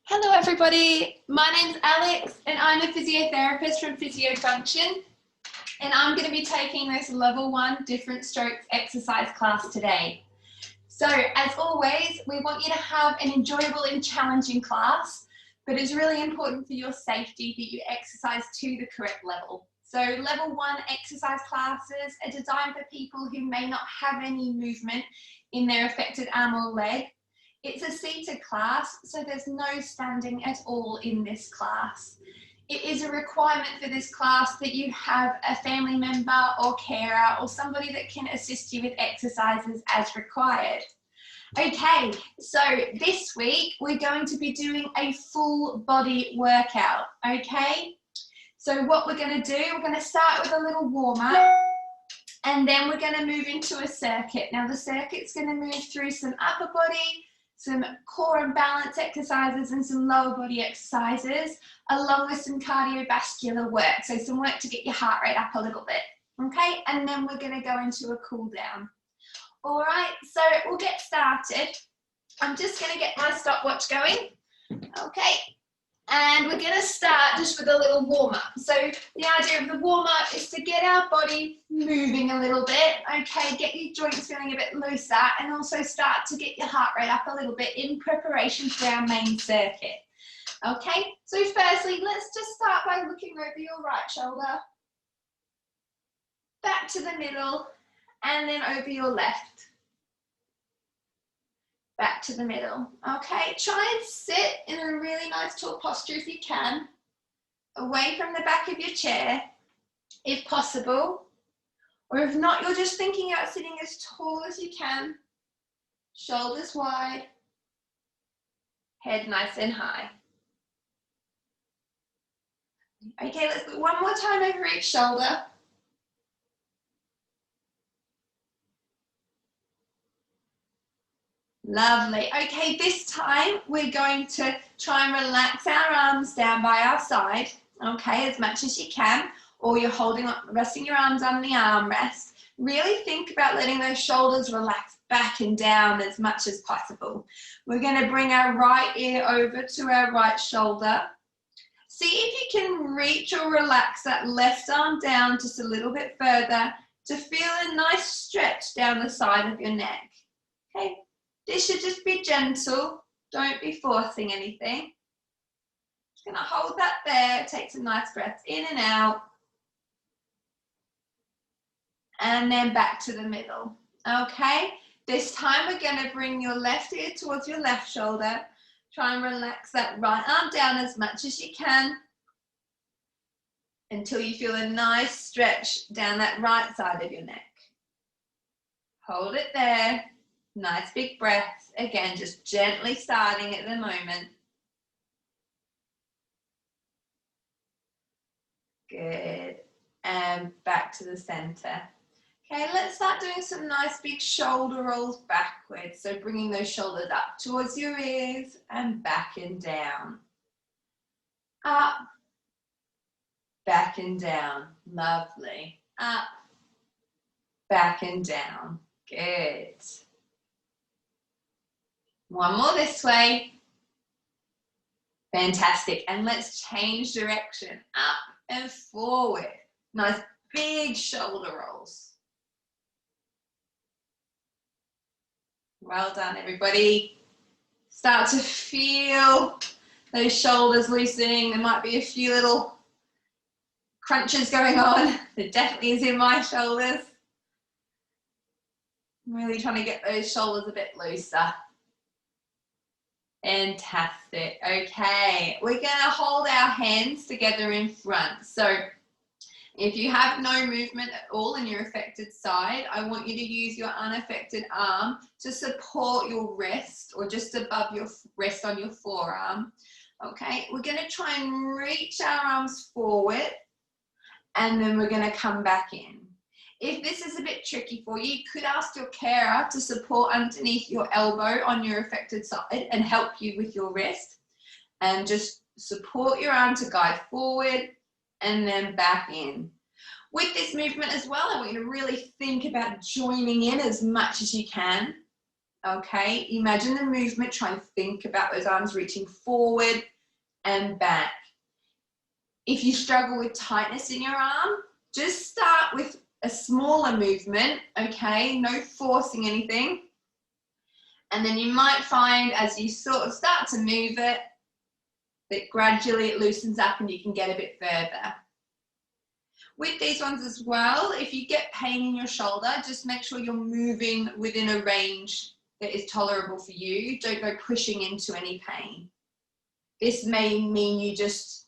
Hello everybody, my name's Alex and I'm a physiotherapist from PhysioFunction and I'm going to be taking this level 1 different strokes exercise class today. So as always, we want you to have an enjoyable and challenging class, but it's really important for your safety that you exercise to the correct level. So level 1 exercise classes are designed for people who may not have any movement in their affected arm or leg. It's a seated class, so there's no standing at all in this class. It is a requirement for this class that you have a family member or carer or somebody that can assist you with exercises as required. Okay, so this week we're going to be doing a full body workout, okay? So what we're going to do, we're going to start with a little warm-up and then we're going to move into a circuit. Now the circuit's going to move through some upper body, some core and balance exercises and some lower body exercises, along with some cardiovascular work. So some work to get your heart rate up a little bit, okay? And then we're gonna go into a cool down. All right, so we'll get started. I'm just gonna get my stopwatch going, okay? And we're gonna start just with a little warm up. So the idea of the warm up is to get our body moving a little bit, okay? Get your joints feeling a bit looser and also start to get your heart rate up a little bit in preparation for our main circuit, okay? So firstly, let's just start by looking over your right shoulder, back to the middle, and then over your left. Back to the middle, okay? Try and sit in a really nice tall posture if you can, away from the back of your chair, if possible. Or if not, you're just thinking about sitting as tall as you can, shoulders wide, head nice and high. Okay, let's do one more time over each shoulder. Lovely. Okay, this time we're going to try and relax our arms down by our side, okay, as much as you can, or you're resting your arms on the armrest. Really think about letting those shoulders relax back and down as much as possible. We're going to bring our right ear over to our right shoulder. See if you can reach or relax that left arm down just a little bit further to feel a nice stretch down the side of your neck, okay? This should just be gentle, don't be forcing anything. Just gonna hold that there, take some nice breaths in and out. And then back to the middle, okay? This time we're gonna bring your left ear towards your left shoulder. Try and relax that right arm down as much as you can until you feel a nice stretch down that right side of your neck. Hold it there. Nice big breaths, again, just gently starting at the moment. Good, and back to the center. Okay, let's start doing some nice big shoulder rolls backwards. So bringing those shoulders up towards your ears and back and down. Up, back and down, lovely. Up, back and down, good. One more this way. Fantastic. And let's change direction. Up and forward. Nice big shoulder rolls. Well done, everybody. Start to feel those shoulders loosening. There might be a few little crunches going on. There definitely is in my shoulders. I'm really trying to get those shoulders a bit looser. Fantastic. Okay, we're going to hold our hands together in front. So if you have no movement at all in your affected side, I want you to use your unaffected arm to support your wrist or just above your wrist on your forearm. Okay, we're going to try and reach our arms forward and then we're going to come back in. If this is a bit tricky for you, you could ask your carer to support underneath your elbow on your affected side and help you with your wrist. And just support your arm to guide forward and then back in. With this movement as well, I want you to really think about joining in as much as you can. Okay, imagine the movement. Try and think about those arms reaching forward and back. If you struggle with tightness in your arm, just start with a smaller movement, okay? No forcing anything. And then you might find as you sort of start to move it, that gradually it loosens up and you can get a bit further. With these ones as well, if you get pain in your shoulder, just make sure you're moving within a range that is tolerable for you. Don't go pushing into any pain. This may mean you just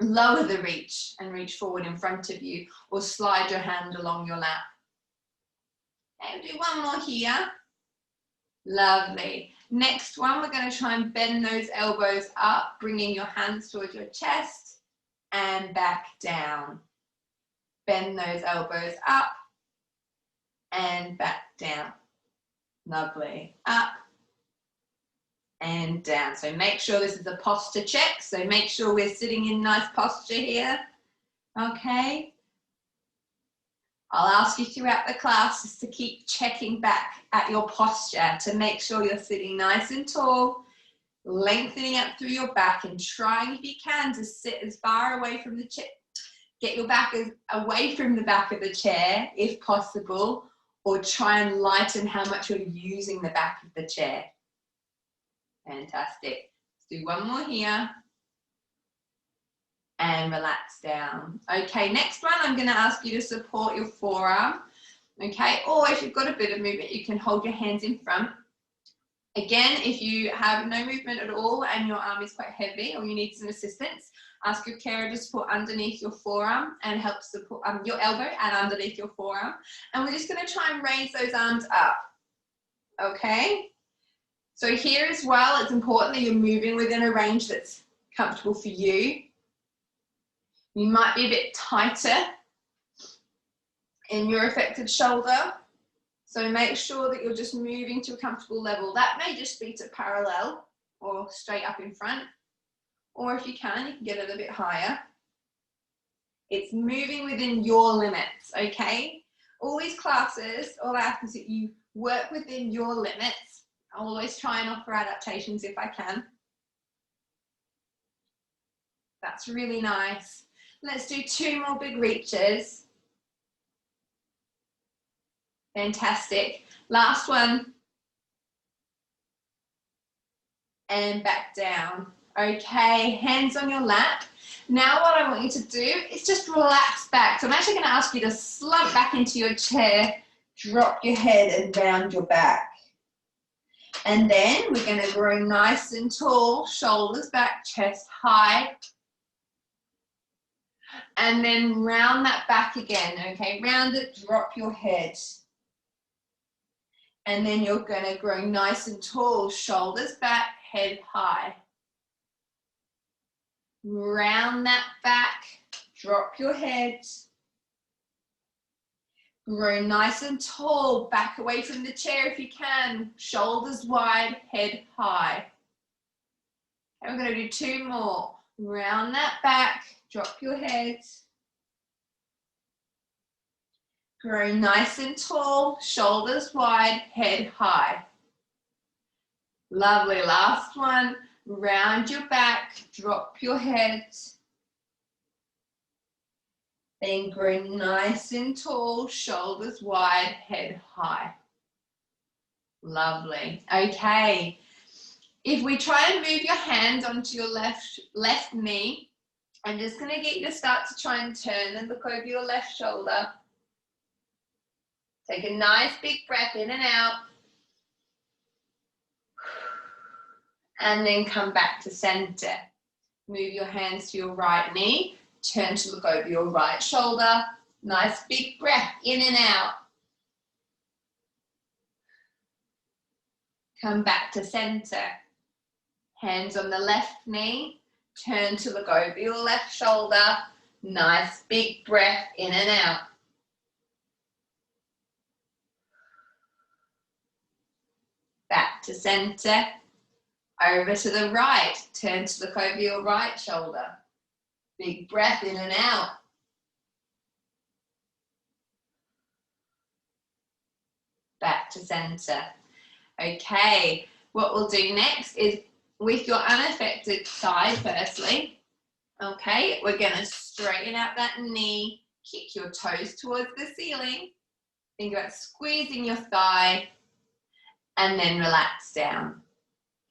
lower the reach and reach forward in front of you, or slide your hand along your lap. Okay, we'll do one more here. Lovely. Next one, we're going to try and bend those elbows up, bringing your hands towards your chest and back down. Bend those elbows up and back down. Lovely. Up and down. So make sure this is a posture check. So make sure we're sitting in nice posture here. Okay. I'll ask you throughout the class just to keep checking back at your posture to make sure you're sitting nice and tall, lengthening up through your back, and trying, if you can, to sit as far away from the chair. Get your back away from the back of the chair if possible, or try and lighten how much you're using the back of the chair. Fantastic. Let's do one more here. And relax down. Okay, next one, I'm going to ask you to support your forearm. Okay, or if you've got a bit of movement, you can hold your hands in front. Again, if you have no movement at all and your arm is quite heavy or you need some assistance, ask your carer to support underneath your forearm and help support your elbow and underneath your forearm. And we're just going to try and raise those arms up. Okay? So here as well, it's important that you're moving within a range that's comfortable for you. You might be a bit tighter in your affected shoulder. So make sure that you're just moving to a comfortable level. That may just be to parallel or straight up in front. Or if you can get a little bit higher. It's moving within your limits, okay? All these classes, all I ask is that you work within your limits. I'll always try and offer adaptations if I can. That's really nice. Let's do 2 more big reaches. Fantastic. Last one. And back down. Okay, hands on your lap. Now what I want you to do is just relax back. So I'm actually going to ask you to slump back into your chair, drop your head and round your back. And then we're going to grow nice and tall, shoulders back, chest high. And then round that back again, okay? Round it, drop your head. And then you're going to grow nice and tall, shoulders back, head high. Round that back, drop your head. Grow nice and tall, back away from the chair if you can. Shoulders wide, head high. And we're going to do 2 more. Round that back, drop your head. Grow nice and tall, shoulders wide, head high. Lovely, last one. Round your back, drop your head. Then grow nice and tall, shoulders wide, head high. Lovely. Okay. If we try and move your hand onto your left knee, I'm just going to get you to start to try and turn and look over your left shoulder. Take a nice big breath in and out. And then come back to center. Move your hands to your right knee. Turn to look over your right shoulder. Nice big breath in and out. Come back to center. Hands on the left knee. Turn to look over your left shoulder. Nice big breath in and out. Back to center. Over to the right. Turn to look over your right shoulder. Big breath in and out. Back to center. Okay, what we'll do next is with your unaffected side firstly, okay, we're going to straighten out that knee, kick your toes towards the ceiling, think about squeezing your thigh, and then relax down.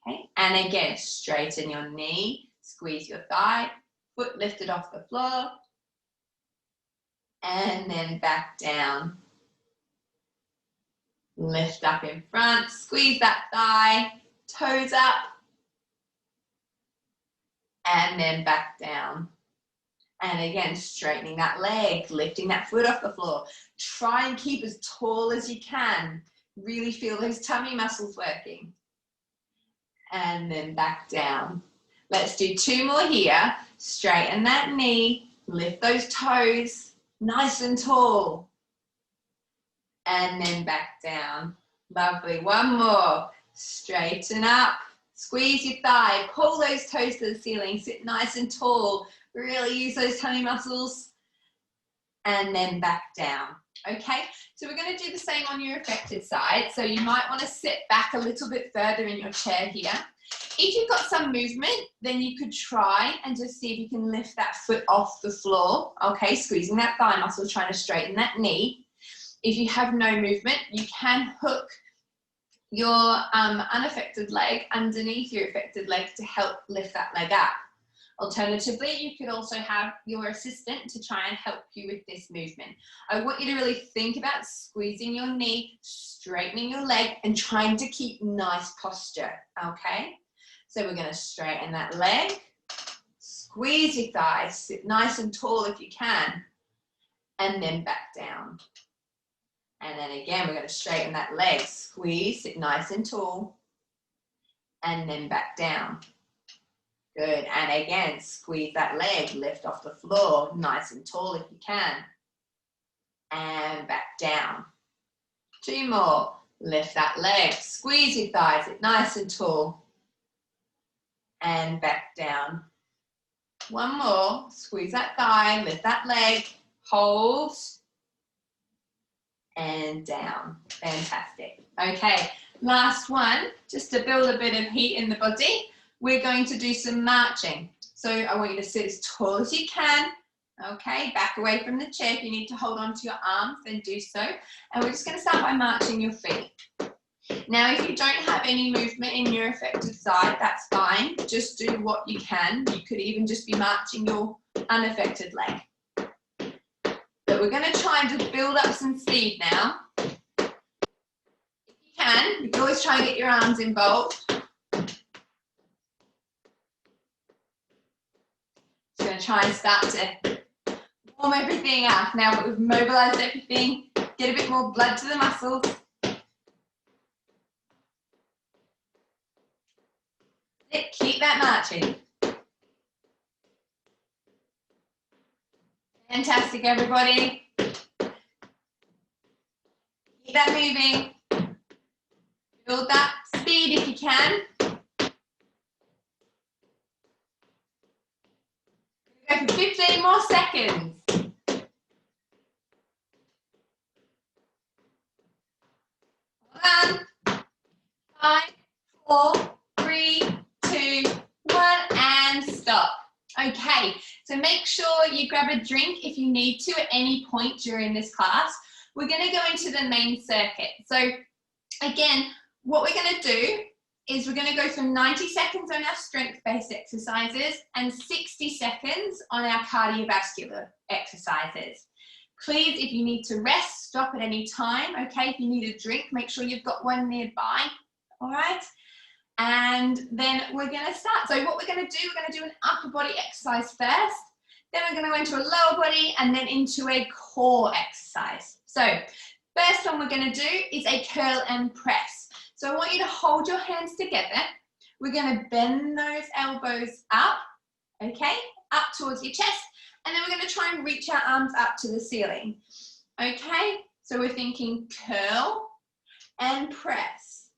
Okay, and again, straighten your knee, squeeze your thigh, foot lifted off the floor, and then back down. Lift up in front, squeeze that thigh, toes up, and then back down. And again, straightening that leg, lifting that foot off the floor. Try and keep as tall as you can. Really feel those tummy muscles working. And then back down. Let's do 2 more here. Straighten that knee, lift those toes, nice and tall. And then back down. Lovely. 1 more. Straighten up. Squeeze your thigh. Pull those toes to the ceiling. Sit nice and tall. Really use those tummy muscles. And then back down. Okay, so we're going to do the same on your affected side. So you might want to sit back a little bit further in your chair here. If you've got some movement, then you could try and just see if you can lift that foot off the floor. Okay, squeezing that thigh muscle, trying to straighten that knee. If you have no movement, you can hook your unaffected leg underneath your affected leg to help lift that leg up. Alternatively, you could also have your assistant to try and help you with this movement. I want you to really think about squeezing your knee, straightening your leg, and trying to keep nice posture, okay? So we're gonna straighten that leg, squeeze your thighs, sit nice and tall if you can, and then back down. And then again, we're gonna straighten that leg, squeeze, sit nice and tall, and then back down. Good, and again, squeeze that leg, lift off the floor, nice and tall if you can. And back down. 2 more, lift that leg, squeeze your thighs, sit nice and tall. And back down. 1 more, squeeze that thigh, lift that leg, hold, and down. Fantastic. Okay, last one, just to build a bit of heat in the body. We're going to do some marching. So I want you to sit as tall as you can. Okay, back away from the chair. If you need to hold on to your arms, then do so. And we're just going to start by marching your feet. Now, if you don't have any movement in your affected side, that's fine. Just do what you can. You could even just be marching your unaffected leg. But we're going to try and just build up some speed now. If you can always try and get your arms involved. Going to try and start to warm everything up. Now that we've mobilized everything, get a bit more blood to the muscles. Keep that marching. Fantastic, everybody. Keep that moving. Build that speed if you can. Go for 15 more seconds. 1, 5, 4, 3, 2, 1, and stop. Okay, so make sure you grab a drink if you need to at any point during this class. We're going to go into the main circuit. So again, what we're going to do is we're going to go for 90 seconds on our strength-based exercises and 60 seconds on our cardiovascular exercises. Please, if you need to rest, stop at any time, okay? If you need a drink, make sure you've got one nearby, all right? And then we're going to start. So what we're going to do, we're going to do an upper body exercise first, then we're going to go into a lower body and then into a core exercise. So first one we're going to do is a curl and press. So I want you to hold your hands together. We're going to bend those elbows up, okay, up towards your chest, and then we're going to try and reach our arms up to the ceiling, okay? So we're thinking curl and press.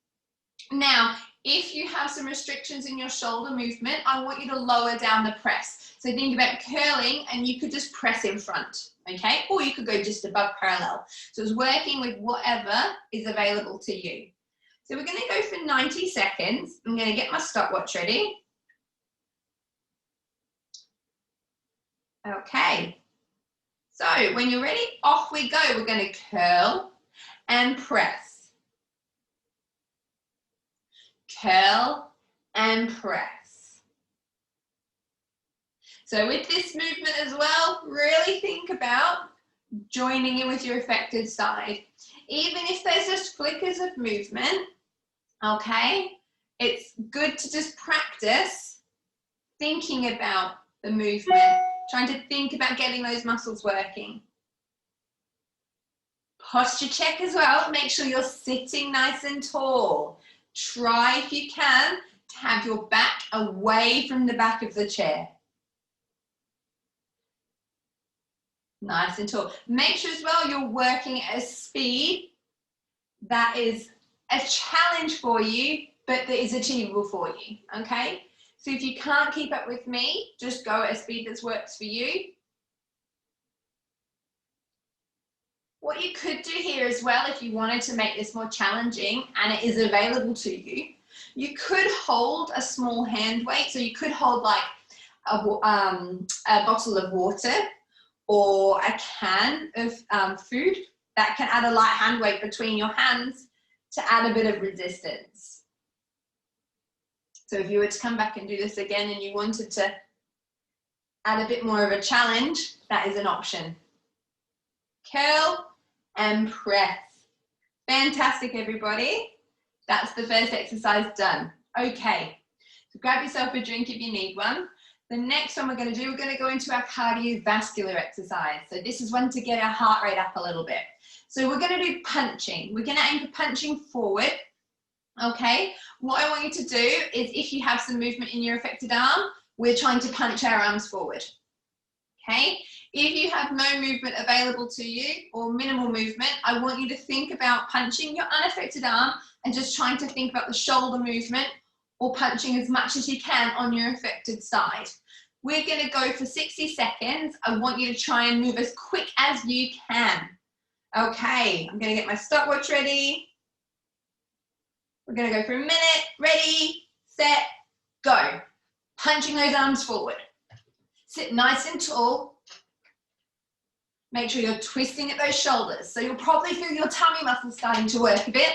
Now, if you have some restrictions in your shoulder movement, I want you to lower down the press. So think about curling and you could just press in front, okay? Or you could go just above parallel. So it's working with whatever is available to you. So we're going to go for 90 seconds. I'm going to get my stopwatch ready. Okay. So when you're ready, off we go. We're going to curl and press. Curl and press. So with this movement as well, really think about joining in with your affected side. Even if there's just flickers of movement, okay, it's good to just practice thinking about the movement, trying to think about getting those muscles working. Posture check as well. Make sure you're sitting nice and tall. Try, if you can, to have your back away from the back of the chair. Nice and tall. Make sure as well you're working at a speed that is a challenge for you, but that is achievable for you, okay? So if you can't keep up with me, just go at a speed that works for you. What you could do here as well, if you wanted to make this more challenging and it is available to you, you could hold a small hand weight. So you could hold like a bottle of water or a can of food that can add a light hand weight between your hands to add a bit of resistance. So if you were to come back and do this again and you wanted to add a bit more of a challenge, that is an option. Curl and press. Fantastic, everybody. That's the first exercise done. Okay, so grab yourself a drink if you need one. The next one we're going to do, we're going to go into our cardiovascular exercise. So this is one to get our heart rate up a little bit. So we're going to do punching. We're going to aim for punching forward. Okay, what I want you to do is, if you have some movement in your affected arm, we're trying to punch our arms forward. Okay, if you have no movement available to you or minimal movement, I want you to think about punching your unaffected arm and just trying to think about the shoulder movement or punching as much as you can on your affected side. We're going to go for 60 seconds. I want you to try and move as quick as you can. Okay, I'm going to get my stopwatch ready. We're going to go for a minute. Ready, set, go. Punching those arms forward. Sit nice and tall. Make sure you're twisting at those shoulders. So you'll probably feel your tummy muscles starting to work a bit.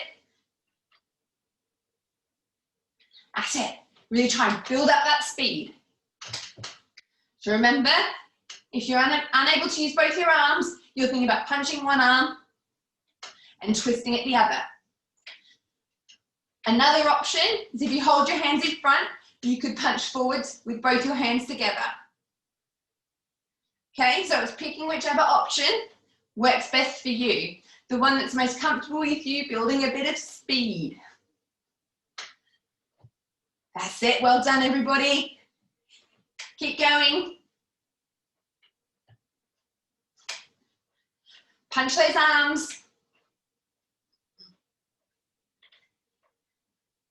That's it. Really try and build up that speed. So remember, if you're unable to use both your arms, you're thinking about punching one arm and twisting at the other. Another option is, if you hold your hands in front, you could punch forwards with both your hands together. Okay, so it's picking whichever option works best for you. The one that's most comfortable with you, building a bit of speed. That's it, well done everybody. Keep going. Punch those arms.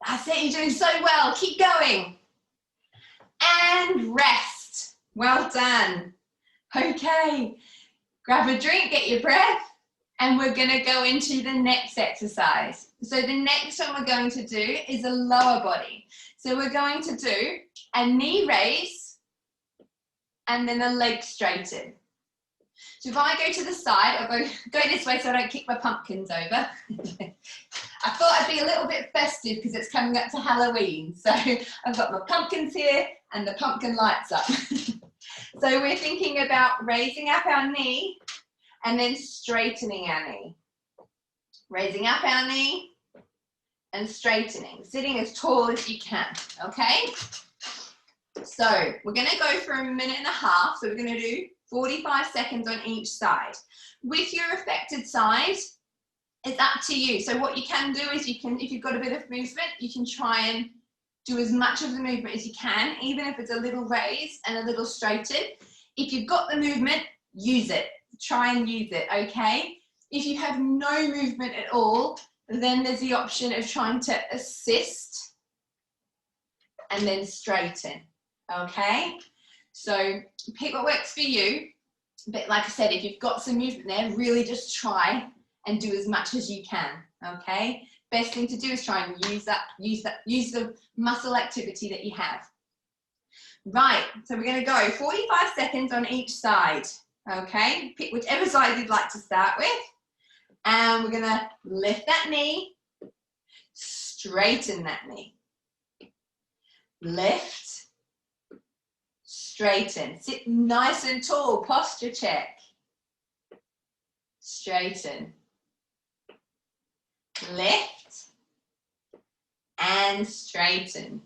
That's it, you're doing so well, keep going. And rest, well done. Okay, grab a drink, get your breath, and we're gonna go into the next exercise. So the next one we're going to do is a lower body. So we're going to do a knee raise and then a leg straighten. So if I go to the side, I'll go this way so I don't kick my pumpkins over. I thought I'd be a little bit festive because it's coming up to Halloween. So I've got my pumpkins here and the pumpkin lights up. So we're thinking about raising up our knee and then straightening our knee. Raising up our knee and straightening, sitting as tall as you can, okay? So we're gonna go for 1.5 minutes. So we're gonna do 45 seconds on each side. With your affected side, it's up to you. So what you can do is you can, if you've got a bit of movement, you can try and do as much of the movement as you can, even if it's a little raised and a little straightened. If you've got the movement, use it. Try and use it, okay? If you have no movement at all, then there's the option of trying to assist and then straighten, okay? So pick what works for you. But like I said, if you've got some movement there, really just try and do as much as you can, okay? best thing to do is try and use the muscle activity that you have. Right, so we're going to go 45 seconds on each side. Okay, pick whichever side you'd like to start with. And we're going to lift that knee, straighten that knee. Lift, straighten. Sit nice and tall, posture check. Straighten. Lift and straighten.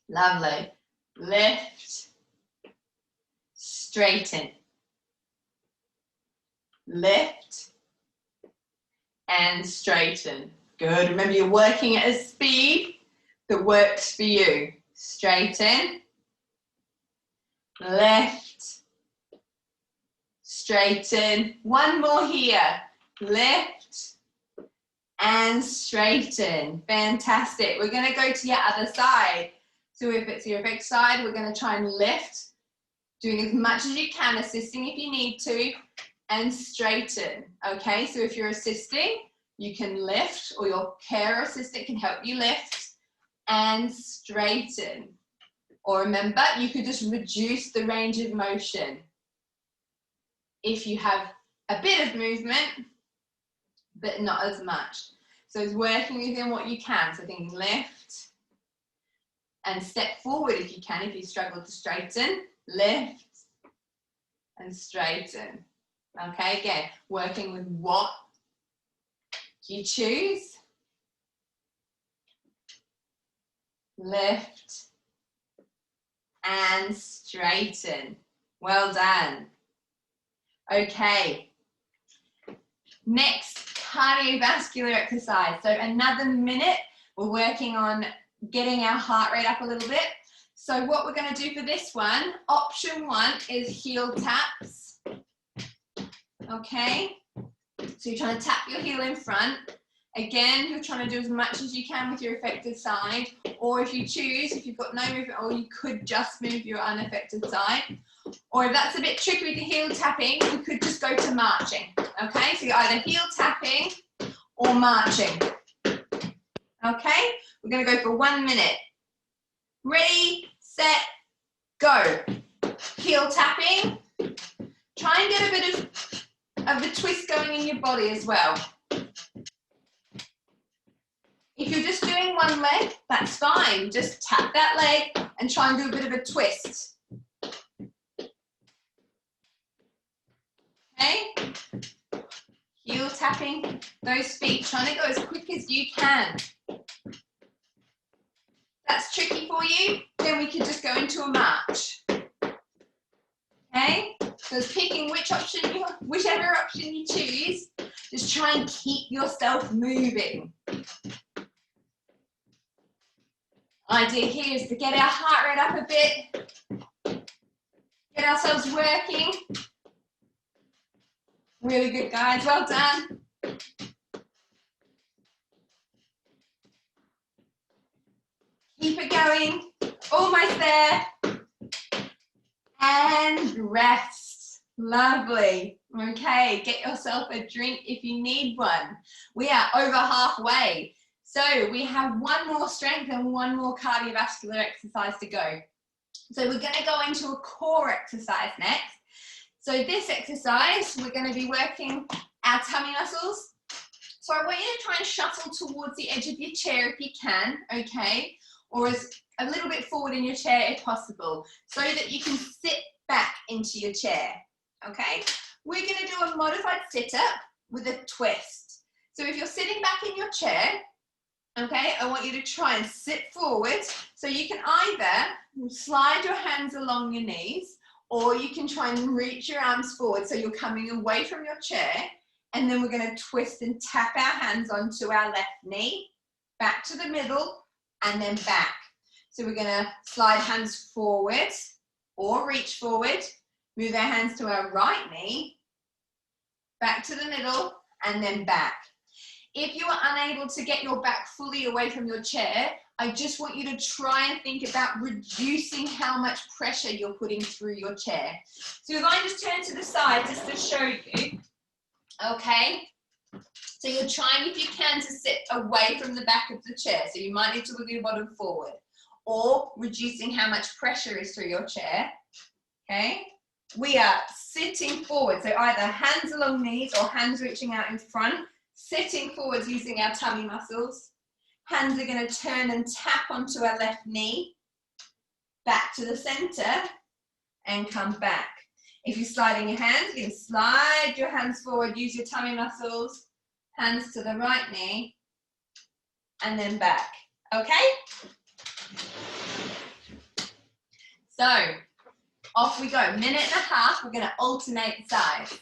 Lovely. Lift, straighten. Lift and straighten. Good. Remember, you're working at a speed that works for you. Straighten. Lift. Straighten. One more here. Lift and straighten. Fantastic. We're going to go to your other side. So if it's your big side, we're going to try and lift, doing as much as you can, assisting if you need to, and straighten. Okay, so if you're assisting, you can lift, or your care assistant can help you lift and straighten. Or remember, you could just reduce the range of motion if you have a bit of movement, but not as much. So it's working within what you can. So thinking lift and step forward if you can, if you struggle to straighten. Lift and straighten. Okay, again, working with what you choose. Lift and straighten. Well done. Okay. Next, cardiovascular exercise. So another minute, we're working on getting our heart rate up a little bit. So what we're going to do for this one, option one is heel taps. Okay, so you're trying to tap your heel in front. Again, you're trying to do as much as you can with your affected side, or if you choose, if you've got no movement, or you could just move your unaffected side. Or if that's a bit tricky with the heel tapping, you could just go to marching. Okay, so you're either heel tapping or marching. Okay, we're going to go for 1 minute. Ready, set, go. Heel tapping. Try and get a bit of the twist going in your body as well. If you're just doing one leg, that's fine. Just tap that leg and try and do a bit of a twist. Okay? Heel tapping those feet, trying to go as quick as you can. That's tricky for you, then we could just go into a march. Okay? So it's picking whichever option you choose, just try and keep yourself moving. Idea here is to get our heart rate up a bit, get ourselves working. Really good, guys, well done. Keep it going, almost there. And rest. Lovely. Okay, get yourself a drink if you need one. We are over halfway. So we have one more strength and one more cardiovascular exercise to go. So we're going to go into a core exercise next. So this exercise, we're going to be working our tummy muscles. So I want you to try and shuttle towards the edge of your chair if you can, okay? Or as a little bit forward in your chair if possible, so that you can sit back into your chair, okay? We're going to do a modified sit-up with a twist. So if you're sitting back in your chair, okay, I want you to try and sit forward. So you can either slide your hands along your knees, or you can try and reach your arms forward so you're coming away from your chair, and then we're going to twist and tap our hands onto our left knee, back to the middle, and then back. So we're going to slide hands forward or reach forward, move our hands to our right knee, back to the middle, and then back. If you are unable to get your back fully away from your chair, I just want you to try and think about reducing how much pressure you're putting through your chair. So if I just turn to the side just to show you, okay? So you're trying, if you can, to sit away from the back of the chair. So you might need to move your bottom forward, or reducing how much pressure is through your chair. Okay, we are sitting forward. So either hands along knees or hands reaching out in front, sitting forwards using our tummy muscles. Hands are going to turn and tap onto our left knee, back to the center, and come back. If you're sliding your hands, you can slide your hands forward, use your tummy muscles, hands to the right knee, and then back. Okay? So, off we go. Minute and a half, we're going to alternate sides.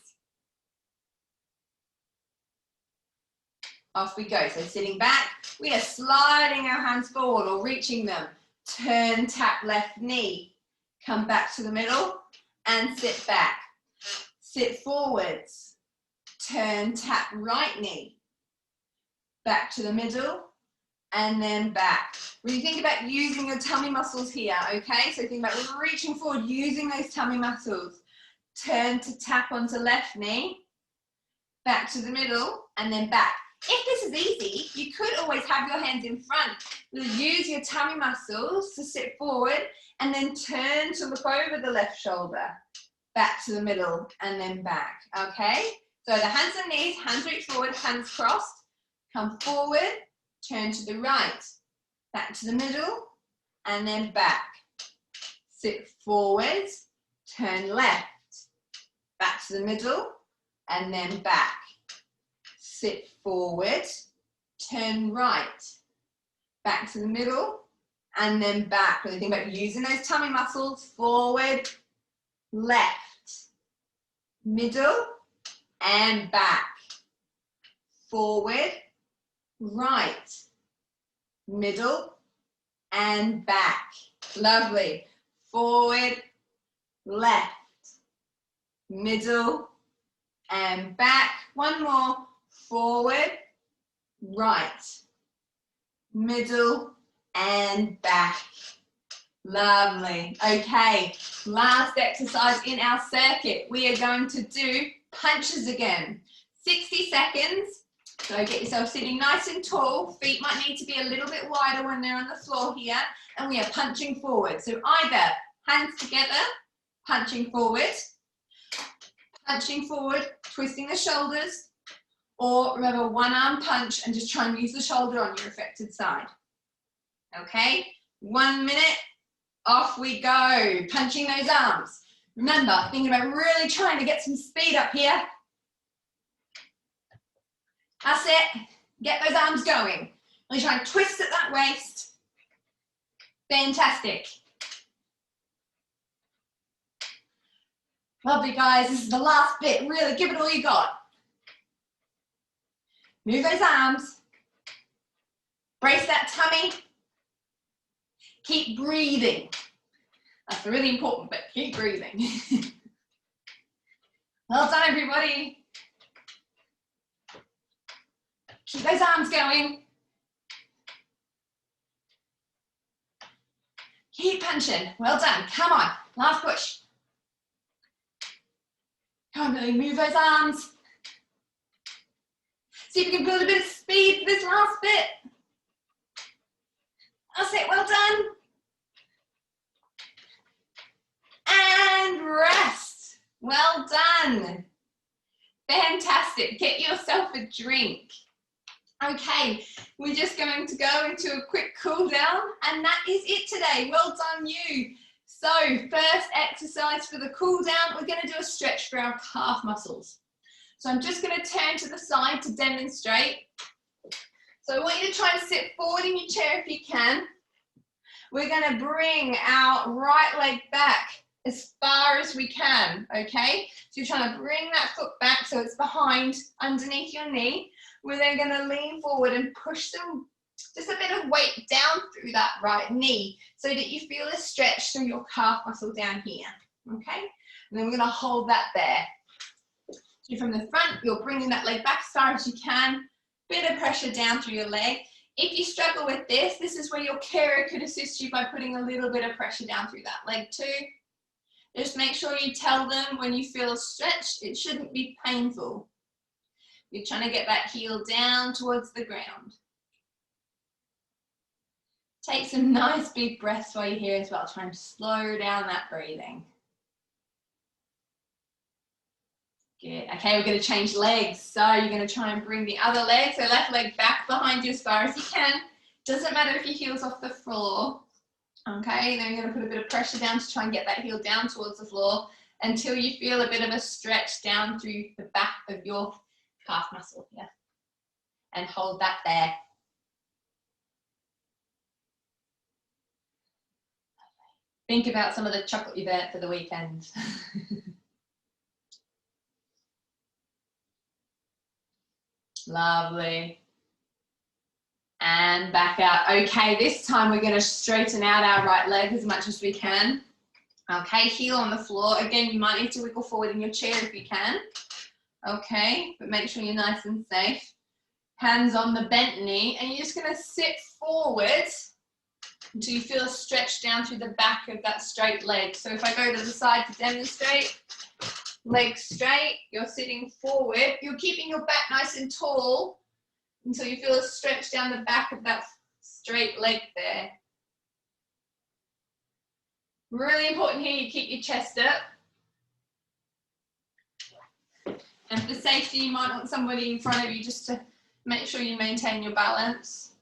Off we go. So sitting back, we are sliding our hands forward or reaching them. Turn, tap left knee. Come back to the middle and sit back. Sit forwards. Turn, tap right knee. Back to the middle and then back. Really think about using your tummy muscles here, okay? So think about reaching forward, using those tummy muscles. Turn to tap onto left knee. Back to the middle and then back. If this is easy, you could always have your hands in front. Use your tummy muscles to sit forward and then turn to look over the left shoulder. Back to the middle and then back, okay? So the hands and knees, hands reach forward, hands crossed. Come forward, turn to the right. Back to the middle and then back. Sit forward, turn left. Back to the middle and then back. Sit forward, turn right, back to the middle, and then back. Really think about using those tummy muscles, forward, left, middle, and back. Forward, right, middle, and back. Lovely. Forward, left, middle, and back. One more. Forward, right, middle, and back. Lovely. Okay, last exercise in our circuit. We are going to do punches again. 60 seconds. So get yourself sitting nice and tall. Feet might need to be a little bit wider when they're on the floor here. And we are punching forward. So either hands together, punching forward, twisting the shoulders, or remember, one arm punch and just try and use the shoulder on your affected side. Okay, 1 minute, off we go, punching those arms. Remember, thinking about really trying to get some speed up here. That's it, get those arms going. Really try and twist at that waist. Fantastic. Lovely guys, this is the last bit, really give it all you got. Move those arms, brace that tummy, keep breathing. That's really important, but keep breathing. Well done, everybody. Keep those arms going. Keep punching, well done, come on, last push. Come on, really move those arms. See if you can build a bit of speed for this last bit. That's it, well done. And rest. Well done. Fantastic. Get yourself a drink. Okay, we're just going to go into a quick cool down, and that is it today. Well done you. So first exercise for the cool down, we're going to do a stretch for our calf muscles. So I'm just going to turn to the side to demonstrate. So I want you to try and sit forward in your chair if you can. We're going to bring our right leg back as far as we can, okay? So you're trying to bring that foot back so it's behind, underneath your knee. We're then going to lean forward and push some, just a bit of weight down through that right knee so that you feel a stretch through your calf muscle down here, okay? And then we're going to hold that there. So from the front, you're bringing that leg back as far as you can, bit of pressure down through your leg. If you struggle with this, this is where your carer could assist you by putting a little bit of pressure down through that leg too. Just make sure you tell them when you feel a stretch, it shouldn't be painful. You're trying to get that heel down towards the ground. Take some nice big breaths while you're here as well. Try and slow down that breathing. Good. Okay, we're going to change legs. So you're going to try and bring the other leg, so left leg back behind you as far as you can. Doesn't matter if your heel's off the floor. Okay, then you're going to put a bit of pressure down to try and get that heel down towards the floor until you feel a bit of a stretch down through the back of your calf muscle here. And hold that there. Think about some of the chocolate you've eaten for the weekend. Lovely. And back out. Okay, this time we're going to straighten out our right leg as much as we can. Okay, heel on the floor. Again, you might need to wiggle forward in your chair if you can. Okay, but make sure you're nice and safe. Hands on the bent knee, and you're just going to sit forward until you feel a stretch down through the back of that straight leg. So if I go to the side to demonstrate, leg straight, you're sitting forward, you're keeping your back nice and tall until you feel a stretch down the back of that straight leg there. Really important here you keep your chest up. And for safety, you might want somebody in front of you just to make sure you maintain your balance.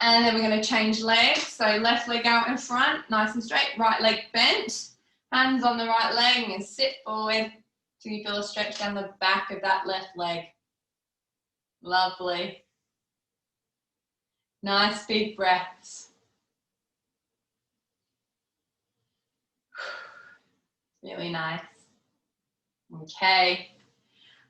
And then we're going to change legs. So left leg out in front, nice and straight, right leg bent. Hands on the right leg and sit forward till you feel a stretch down the back of that left leg. Lovely. Nice big breaths. Really nice. Okay.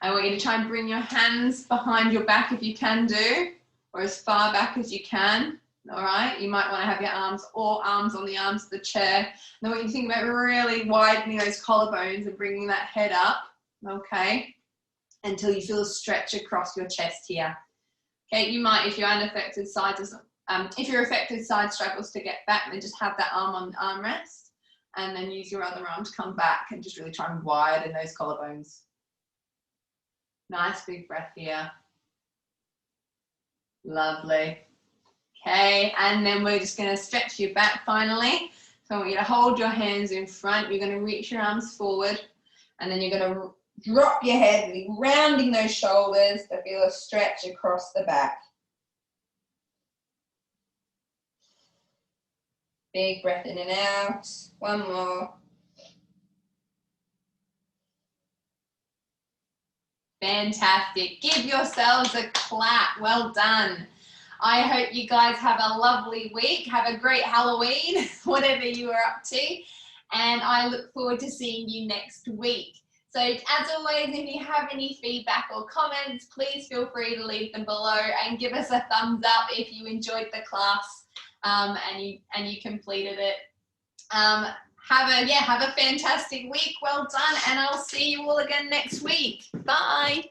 I want you to try and bring your hands behind your back if you can do, or as far back as you can. All right, you might want to have your arms on the arms of the chair. And I want you to think about really widening those collarbones and bringing that head up, okay, until you feel a stretch across your chest here. Okay, you might, if your unaffected side doesn't, if your affected side struggles to get back, then just have that arm on the armrest and then use your other arm to come back and just really try and widen those collarbones. Nice big breath here. Lovely. Okay, and then we're just going to stretch your back finally. So I want you to hold your hands in front. You're going to reach your arms forward, and then you're going to drop your head, really rounding those shoulders to feel a stretch across the back. Big breath in and out. One more. Fantastic. Give yourselves a clap. Well done. I hope you guys have a lovely week. Have a great Halloween, whatever you are up to. And I look forward to seeing you next week. So as always, if you have any feedback or comments, please feel free to leave them below and give us a thumbs up if you enjoyed the class and you completed it. Have a fantastic week. Well done. And I'll see you all again next week. Bye.